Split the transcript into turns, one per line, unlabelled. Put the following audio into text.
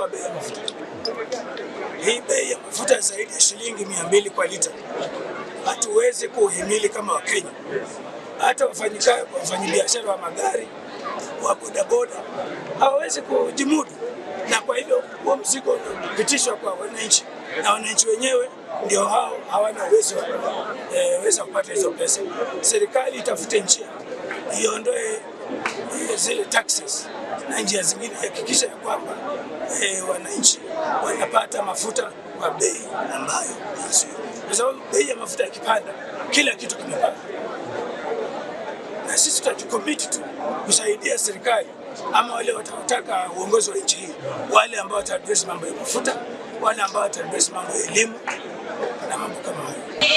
kwa bei ya mafuta. Hii bei ya mafuta zaidi ya shilingi 200 kwa lita hatuwezi kuhimili kama Wakenya. Hata wafanyabiashara wa magari, wa bodaboda hawawezi kujimudu, na kwa hivyo huo mzigo unapitishwa kwa wananchi, na wananchi wenyewe ndio hao hawana uwezo wa kupata hizo pesa. Serikali itafute njia iondoe zile taxes na njia zingine, hakikisha ya kwamba wananchi wanapata mafuta kwa bei ambayo nzuri, kwa sababu bei ya mafuta ikipanda kila kitu kimepanda, na sisi tutajicommit tu kusaidia serikali ama wale wataotaka uongozi wa nchi hii, wale ambao wataaddress mambo ya mafuta, wale ambao wataaddress mambo ya elimu na mambo kama hayo.